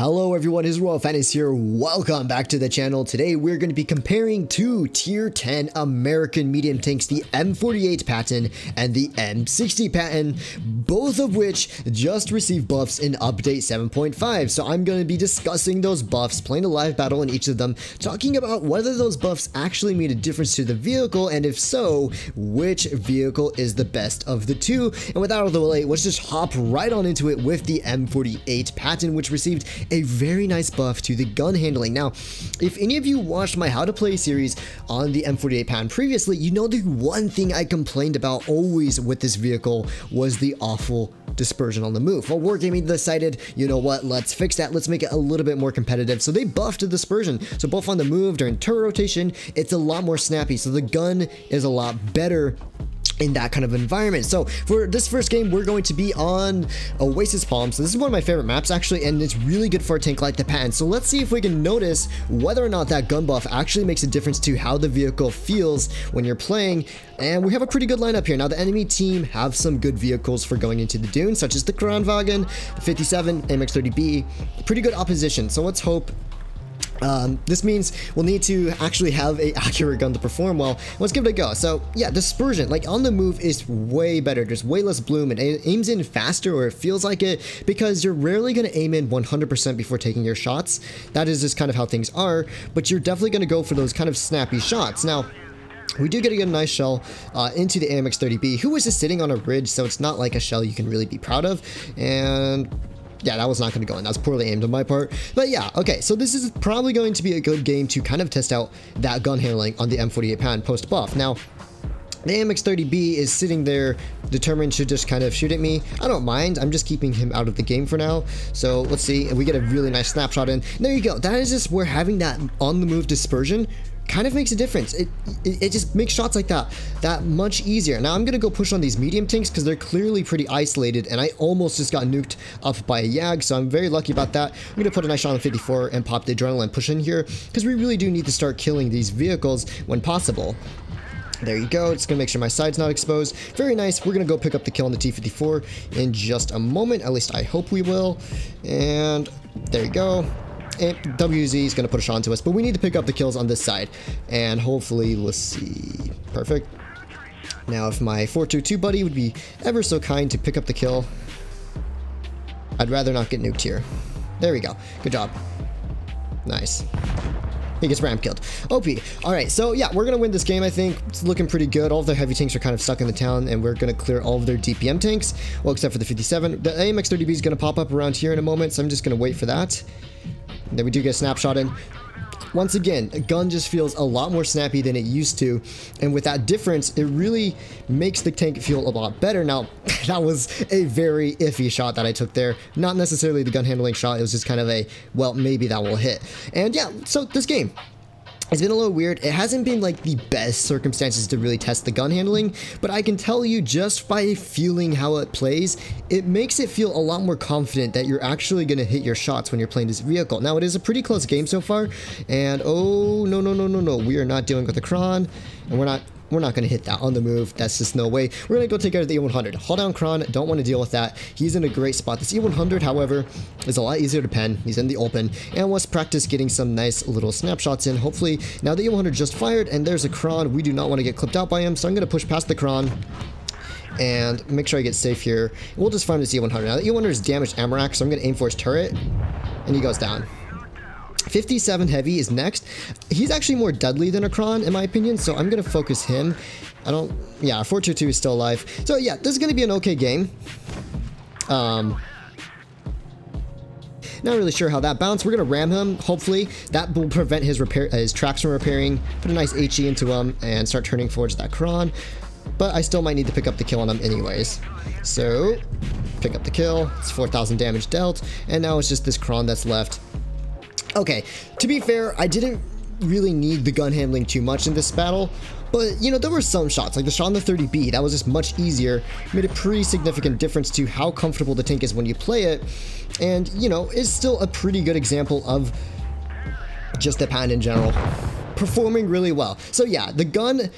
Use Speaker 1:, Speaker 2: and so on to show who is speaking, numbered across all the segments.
Speaker 1: Hello everyone, HisRoyalFatness here. Welcome back to the channel. Today we're going to be comparing two tier 10 American medium tanks, the M48 Patton and the M60 Patton, both of which just received buffs in update 7.5. So I'm going to be discussing those buffs, playing a live battle in each of them, talking about whether those buffs actually made a difference to the vehicle, and if so, which vehicle is the best of the two. And without all the delay, let's just hop right on into it with the M48 Patton, which received a very nice buff to the gun handling. Now, if any of you watched my How to Play series on the M48 Patton previously, you know the one thing I complained about always with this vehicle was the awful dispersion on the move. Well, Wargaming decided, you know what, let's fix that, let's make it a little bit more competitive. So they buffed the dispersion. So both on the move during turret rotation, it's a lot more snappy. So the gun is a lot better in that kind of environment. So for this first game, we're going to be on Oasis Palm. So this is one of my favorite maps actually, and it's really good for a tank like the Patton. So let's see if we can notice whether or not that gun buff actually makes a difference to how the vehicle feels when you're playing. And we have a pretty good lineup here. Now the enemy team have some good vehicles for going into the dune, such as the Kranwagen, the 57, MX30B, pretty good opposition. So let's hope this means we'll need to actually have an accurate gun to perform well. Let's give it a go. So yeah, dispersion, like on the move, is way better. There's way less bloom. It aims in faster, or it feels like it, because you're rarely going to aim in 100% before taking your shots. That is just kind of how things are, but you're definitely going to go for those kind of snappy shots. Now, we do get a nice shell into the AMX30B, who was just sitting on a ridge, so it's not like a shell you can really be proud of. And yeah, that was not going to go in. That was poorly aimed on my part. But yeah, okay, so this is probably going to be a good game to kind of test out that gun handling on the M48 Patton post buff. Now, the AMX30B is sitting there determined to just kind of shoot at me. I don't mind. I'm just keeping him out of the game for now. So let's see. And we get a really nice snapshot in. And there you go. That is just where having that on the move dispersion kind of makes a difference. It just makes shots like that much easier. Now I'm gonna go push on these medium tanks because they're clearly pretty isolated, and I almost just got nuked up by a Yag, so I'm very lucky about that. I'm gonna put a nice shot on 54 and pop the adrenaline push in here, because we really do need to start killing these vehicles when possible. There you go. Just gonna make sure my side's not exposed. Very nice. We're gonna go pick up the kill on the T-54 in just a moment. At least I hope we will. And there you go. And WZ is going to push onto us, but we need to pick up the kills on this side, and hopefully, let's see, perfect. Now if my 422 buddy would be ever so kind to pick up the kill, I'd rather not get nuked here. There we go. Good job. Nice. He gets ram killed. OP. Alright, so yeah, we're going to win this game, I think. It's looking pretty good. All of their heavy tanks are kind of stuck in the town, and we're going to clear all of their DPM tanks. Well, except for the 57. The AMX30B is going to pop up around here in a moment, so I'm just going to wait for that. And then we do get a snapshot in. Once again, a gun just feels a lot more snappy than it used to, and with that difference, it really makes the tank feel a lot better. Now, that was a very iffy shot that I took there. Not necessarily the gun handling shot, it was just kind of a, well, maybe that will hit. And yeah, so this game, it's been a little weird. It hasn't been like the best circumstances to really test the gun handling, but I can tell you just by feeling how it plays, it makes it feel a lot more confident that you're actually going to hit your shots when you're playing this vehicle. Now, it is a pretty close game so far, and oh, no, we are not dealing with the Kron, and we're not going to hit that on the move. That's just no way. We're going to go take care of the E100. Hold down Kron. Don't want to deal with that. He's in a great spot. This E100, however, is a lot easier to pen. He's in the open. And let's practice getting some nice little snapshots in. Hopefully, now the E100 just fired, and there's a Kron. We do not want to get clipped out by him, so I'm going to push past the Kron and make sure I get safe here. We'll just farm this E100. Now, the E100 is damaged Amarak, so I'm going to aim for his turret, and he goes down. 57 heavy is next. He's actually more deadly than a Kron in my opinion, so I'm gonna focus him. Yeah, 422 is still alive. So yeah, this is gonna be an okay game. Not really sure how that bounced. We're gonna ram him. Hopefully that will prevent his tracks from repairing. Put a nice HE into him and start turning towards that Kron. But I still might need to pick up the kill on him anyways. So pick up the kill. It's 4,000 damage dealt, and now it's just this Kron that's left. Okay, to be fair, I didn't really need the gun handling too much in this battle, but you know, there were some shots, like the shot on the 30B, that was just much easier, made a pretty significant difference to how comfortable the tank is when you play it, and you know, it's still a pretty good example of just the Patton in general performing really well. So yeah, the gun,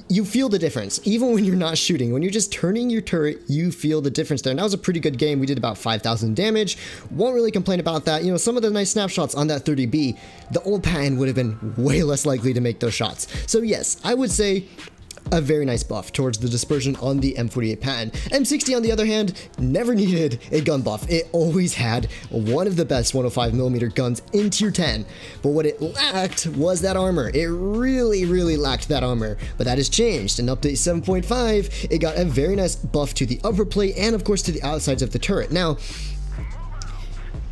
Speaker 1: you feel the difference. Even when you're not shooting, when you're just turning your turret, you feel the difference there. And that was a pretty good game. We did about 5,000 damage. Won't really complain about that. You know, some of the nice snapshots on that 30B, the old Patton would have been way less likely to make those shots. So yes, I would say a very nice buff towards the dispersion on the M48 Patton. M60, on the other hand, never needed a gun buff. It always had one of the best 105mm guns in tier 10, but what it lacked was that armor. It really lacked that armor, but that has changed. In update 7.5, it got a very nice buff to the upper plate and of course to the outsides of the turret. Now,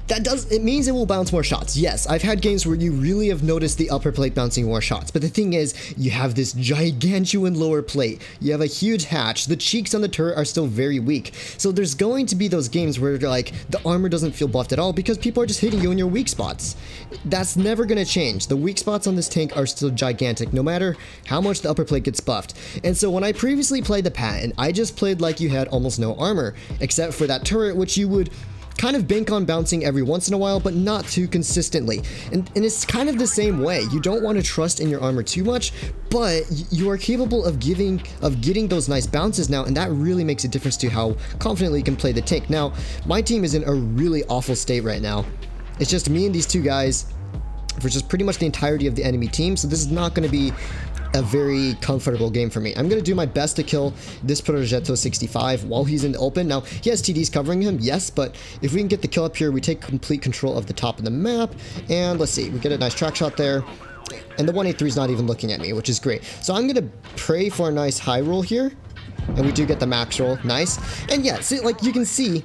Speaker 1: it means it will bounce more shots. Yes, I've had games where you really have noticed the upper plate bouncing more shots, but the thing is, you have this gigantuan lower plate, you have a huge hatch, the cheeks on the turret are still very weak, so there's going to be those games where like the armor doesn't feel buffed at all because people are just hitting you in your weak spots. That's never going to change. The weak spots on this tank are still gigantic, no matter how much the upper plate gets buffed. And so when I previously played the Patton, I just played like you had almost no armor, except for that turret, which you would kind of bank on bouncing every once in a while, but not too consistently. And it's kind of the same way. You don't want to trust in your armor too much, but you are capable of getting those nice bounces now, and that really makes a difference to how confidently you can play the tank. Now, my team is in a really awful state right now. It's just me and these two guys versus pretty much the entirety of the enemy team, so this is not going to be a very comfortable game for me. I'm going to do my best to kill this Progetto 65 while he's in the open. Now, he has TDs covering him, yes, but if we can get the kill up here, we take complete control of the top of the map, and let's see, we get a nice track shot there, and the 183 is not even looking at me, which is great. So I'm going to pray for a nice high roll here, and we do get the max roll, nice. And yeah, see, like you can see,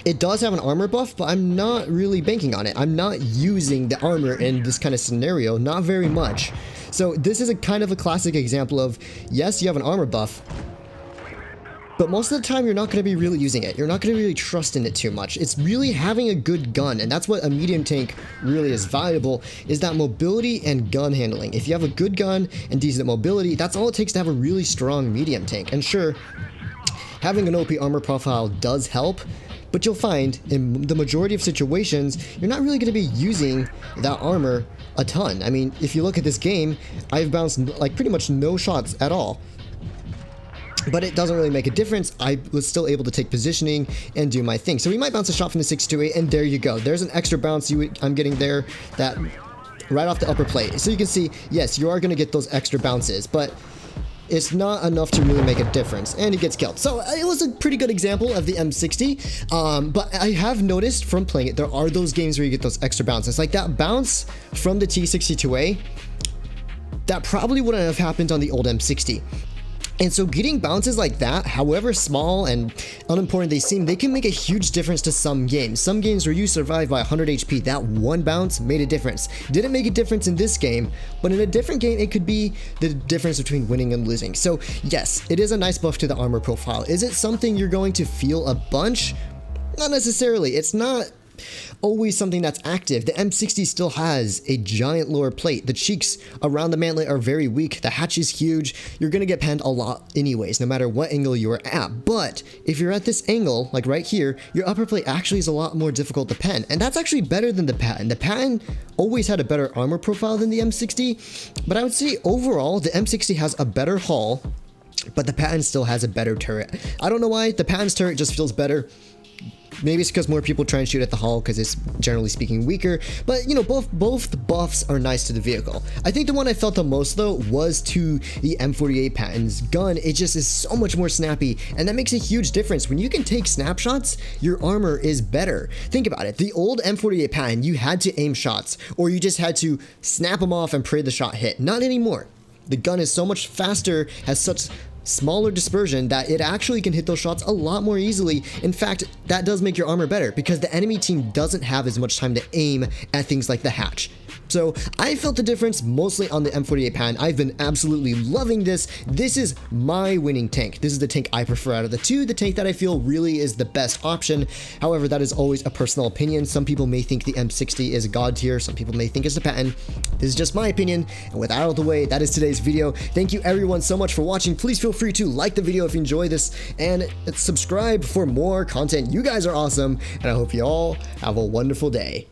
Speaker 1: it does have an armor buff, but I'm not really banking on it. I'm not using the armor in this kind of scenario, not very much. So this is a kind of a classic example of, yes, you have an armor buff, but most of the time you're not going to be really using it. You're not going to really trust in it too much. It's really having a good gun, and that's what a medium tank really is valuable, is that mobility and gun handling. If you have a good gun and decent mobility, that's all it takes to have a really strong medium tank. And sure, having an OP armor profile does help, but you'll find in the majority of situations, you're not really going to be using that armor a ton. I mean, if you look at this game, I've bounced like pretty much no shots at all. But it doesn't really make a difference. I was still able to take positioning and do my thing. So we might bounce a shot from the 628, and there you go. There's an extra bounce I'm getting there, that right off the upper plate. So you can see, yes, you are going to get those extra bounces, but it's not enough to really make a difference, and he gets killed. So it was a pretty good example of the M60, but I have noticed from playing it, there are those games where you get those extra bounces. Like that bounce from the T62A, that probably wouldn't have happened on the old M60. And so getting bounces like that, however small and unimportant they seem, they can make a huge difference to some games. Some games where you survive by 100 HP, that one bounce made a difference. Didn't make a difference in this game, but in a different game, it could be the difference between winning and losing. So yes, it is a nice buff to the armor profile. Is it something you're going to feel a bunch? Not necessarily. It's not always something that's active. The M60 still has a giant lower plate. The cheeks around the mantlet are very weak. The hatch is huge. You're going to get penned a lot anyways, no matter what angle you are at. But if you're at this angle, like right here, your upper plate actually is a lot more difficult to pen. And that's actually better than the Patton. The Patton always had a better armor profile than the M60, but I would say overall, the M60 has a better hull, but the Patton still has a better turret. I don't know why. The Patton's turret just feels better. Maybe it's because more people try and shoot at the hull because it's generally speaking weaker, but you know, both buffs are nice to the vehicle. I think the one I felt the most though was to the M48 Patton's gun. It just is so much more snappy, and that makes a huge difference. When you can take snapshots, your armor is better. Think about it. The old M48 Patton, you had to aim shots, or you just had to snap them off and pray the shot hit. Not anymore. The gun is so much faster, has such smaller dispersion that it actually can hit those shots a lot more easily. In fact, that does make your armor better because the enemy team doesn't have as much time to aim at things like the hatch. So I felt the difference mostly on the M48 Patton. I've been absolutely loving this. This is my winning tank. This is the tank I prefer out of the two, the tank that I feel really is the best option. However, that is always a personal opinion. Some people may think the M60 is god tier. Some people may think it's the Patton. This is just my opinion. And with that out of the way, that is today's video. Thank you everyone so much for watching. Please feel free to like the video if you enjoy this and subscribe for more content. You guys are awesome, and I hope you all have a wonderful day.